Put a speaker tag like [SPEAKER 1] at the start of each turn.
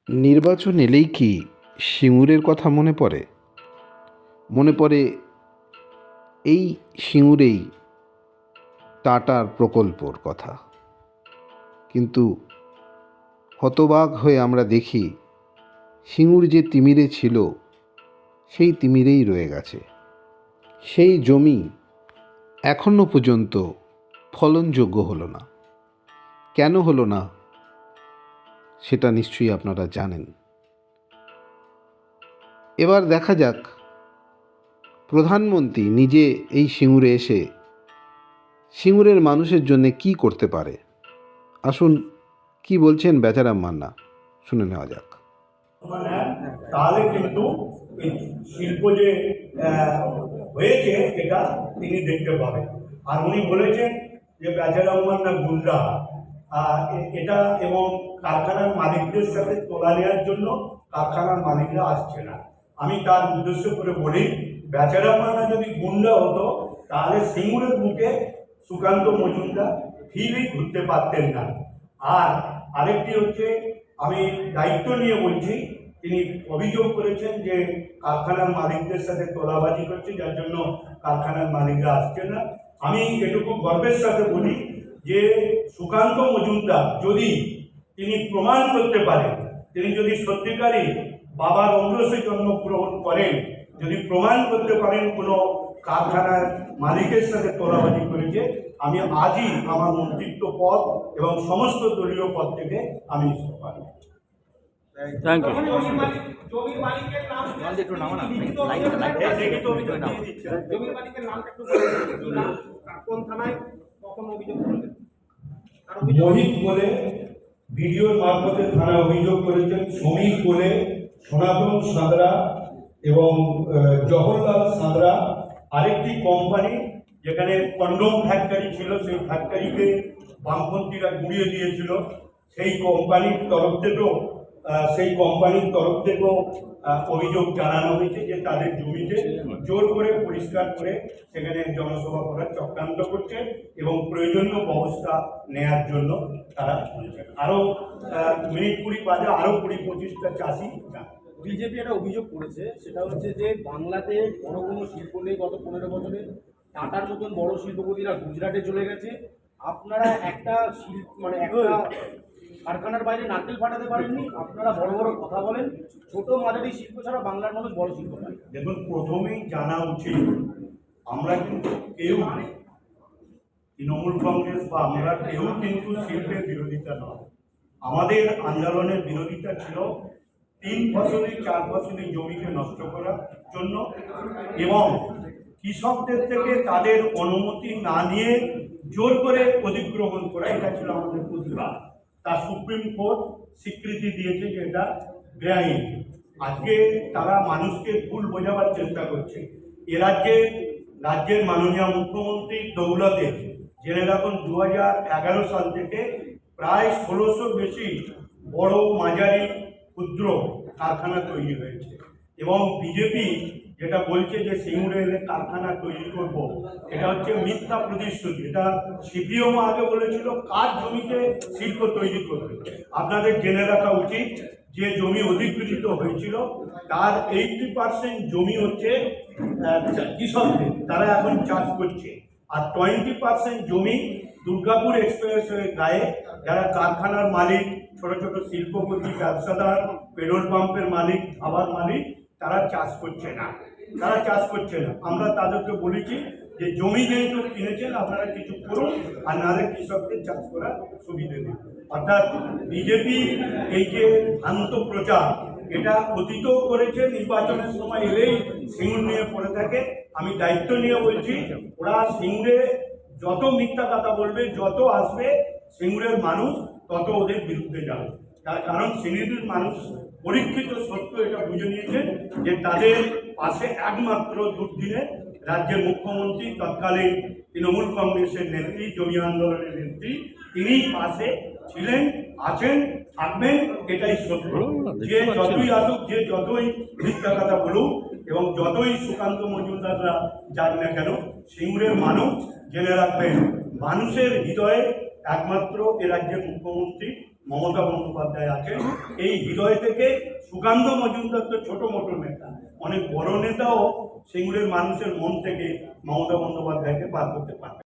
[SPEAKER 1] নির্বাচন এলেই কি সিঙ্গুরের কথা মনে পড়ে? মনে পড়ে এই সিঙ্গুরেই টাটার প্রকল্পর কথা। কিন্তু হতবাক হয়ে আমরা দেখি সিঙ্গুর যে তিমিরে ছিল সেই তিমিরেই রয়ে গেছে। সেই জমি এখনো পর্যন্ত ফলনযোগ্য হলো না। কেন হলো না সেটা নিশ্চয়ই আপনারা জানেন। এবার দেখা যাক প্রধানমন্ত্রী নিজে এই সিঙ্গুরে এসে সিঙ্গুরের মানুষের জন্য কি করতে পারে। আসুন কি বলছেন বেচারাম মান্না, শুনে নেওয়া যাক।
[SPEAKER 2] তাহলে কিন্তু এই শিল্প যে হয়েছে এটা তিনি দেখতে পাবেন। আর উনি বলেছেন যে বেচারাম মান্না গুন্ডা এটা, এবং কারখানার মালিকদের সাথে তোলা নেওয়ার জন্য কারখানার মালিকরা আসছে না। আমি তার উদ্দেশ্য করে বলি, বেচারাম মান্না যদি গুন্ডা হতো তাহলে সিঙ্গুরের বুকে সুকান্ত মজুমদার ঠিকই ঘুরতে পারতেন না। আর আরেকটি হচ্ছে, আমি দায়িত্ব নিয়ে বলছি, তিনি অভিযোগ করেছেন যে কারখানার মালিকদের সাথে তোলাবাজি করছে, যার জন্য কারখানার মালিকরা আসছে না। আমি এটুকু গর্বের সাথে বলি যে সুকান্ত মজুমদার যদি তিনি প্রমাণ করতে পারেন, তিনি যদি সত্যিকারই বাবার অংশে জন্মগ্রহণ করেন, যদি প্রমাণ করতে পারেন কোনো কারখানার মালিকের সাথে তোলাবাজি করেছে, আমি আজই আমার মন্ত্রিত্ব পদ এবং সমস্ত দলীয় পদ থেকে আমি ইস্তফা দেব।
[SPEAKER 3] Thank you.
[SPEAKER 4] জমির মালিকের নাম একটু নামা না, জমির মালিকের নামটা একটু কোন থানায় কখন অভিযোগ করলেন?
[SPEAKER 2] মোহিত বলে ভিডিওর মারফতে থানা অভিযোগ করেছেন, শ্রমিক বলে সনাতন সাঁতরা এবং জওহরলাল সাঁতরা, আরেকটি কোম্পানি যেখানে কন্ডম ফ্যাক্টরি ছিল, সেই ফ্যাক্টরিকে বামপন্থীরা গুঁড়িয়ে দিয়েছিল, সেই কোম্পানির তরফ থেকেও অভিযোগ জানানো হয়েছে যে তাদের জমিতে জোর করে পরিষ্কার করে সেখানে জনসভা করার চক্রান্ত করছে এবং প্রয়োজনীয় ব্যবস্থা নেয়ার জন্য তারা বলছে। আরো মিনিট 20 বাজে আরো 20-25টা চাষি।
[SPEAKER 4] বিজেপি একটা অভিযোগ করেছে, সেটা হচ্ছে যে বাংলাতে বড় কোনো শিল্প নেই। গত 15 বছরে টাটার মতন বড় শিল্পপতিরা গুজরাটে চলে গেছে। আপনারা একটা একটা কারখানার বাইরে নারকেল ফাটাতে পারেননি। আপনারা বড় বড় কথা বলেন, ছোট মাঝারি শিল্প ছাড়া বাংলার মানুষ বড় শিল্প পায়।
[SPEAKER 2] দেখুন, প্রথমেই জানা উচিত আমরা কিন্তু কেউ তৃণমূল কংগ্রেস বা আমরা কেউ কিন্তু শিল্পের বিরোধিতা নয়। আমাদের আন্দোলনের বিরোধিতা ছিল 3 ফসলি 4 ফসলি জমিকে নষ্ট করার জন্য এবং কৃষকদের থেকে তাদের অনুমতি না নিয়ে জোর করে অধিগ্রহণ করা, এটা ছিল আমাদের প্রতিবাদ। তা সুপ্রিম কোর্ট স্বীকৃতি দিয়েছে যে এটা বেআইনি। আজকে তারা মানুষকে ভুল বোঝাবার চেষ্টা করছে। রাজ্যের মাননীয় মুখ্যমন্ত্রী দৌলতে জেনে রাখুন 2011 সাল থেকে প্রায় 1600 বেশি বড় মাঝারি ক্ষুদ্র কারখানা তৈরি হয়েছে এবং বিজেপি যেটা বলছে যে সিঙ্গুরে এলে কারখানা তৈরি করব, এটা হচ্ছে মিথ্যা প্রতিশ্রুতি। এটা সিপিএম আগে বলেছিল কার জমিতে শিল্প তৈরি করবে। আপনাদের জেনে রাখা উচিত যে জমি অধিকৃত হয়েছিল তার 80% জমি হচ্ছে কৃষকদের, তারা এখন চাষ করছে, আর 20% জমি দুর্গাপুর এক্সপ্রেসওয়ে গায়ে যারা কারখানার মালিক, ছোট ছোট শিল্পপতি, ব্যবসাদার, পেট্রোল পাম্পের মালিক, খাবার মালিক, তারা চাষ করছে না। আমরা তাদেরকে বলেছি যে জমি যেহেতু কিনেছেন আপনারা কিছু করুন, আর নাহলে কৃষকদের চাষ করার সুবিধা দিন। অর্থাৎ বিজেপি এই যে ভ্রান্ত প্রচার, এটা অতীতও করেছে, নির্বাচনের সময় এলেই সিঙ্গুর নিয়ে পড়ে থাকে। আমি দায়িত্ব নিয়ে বলছি, ওরা সিঙ্গুরে যত মিথ্যা কথা বলবে, যত আসবে, সিঙ্গুরের মানুষ তত ওদের বিরুদ্ধে যাবে। তার কারণ সিঙ্গুরের মানুষ পরীক্ষিত সত্য এটা বুঝে নিয়েছেন যে তাদের পাশে একমাত্র দুর্দিনে রাজ্যের মুখ্যমন্ত্রী, তৎকালীন তৃণমূল কংগ্রেসের নেত্রী, জমি আন্দোলনের নেত্রী, তিনি পাশে ছিলেন, আছেন, থাকবেন, এটাই সত্য। যে যতই আসুক, যে যতই মিথ্যা কথা বলুক এবং যতই সুকান্ত মজুমদাররা যাক না কেন, সিঙ্গুরের মানুষ জেনে রাখবেন, মানুষের হৃদয়ে একমাত্র এ রাজ্যের মুখ্যমন্ত্রী মমতা বন্দ্যোপাধ্যায় আছেন। এই হৃদয় থেকে সুকান্ত মজুমদার তো ছোট মোটো নেতা, অনেক বড় নেতাও সিঙ্গুরের মানুষের মন থেকে মমতা বন্দ্যোপাধ্যায়কে পার করতে পারবে।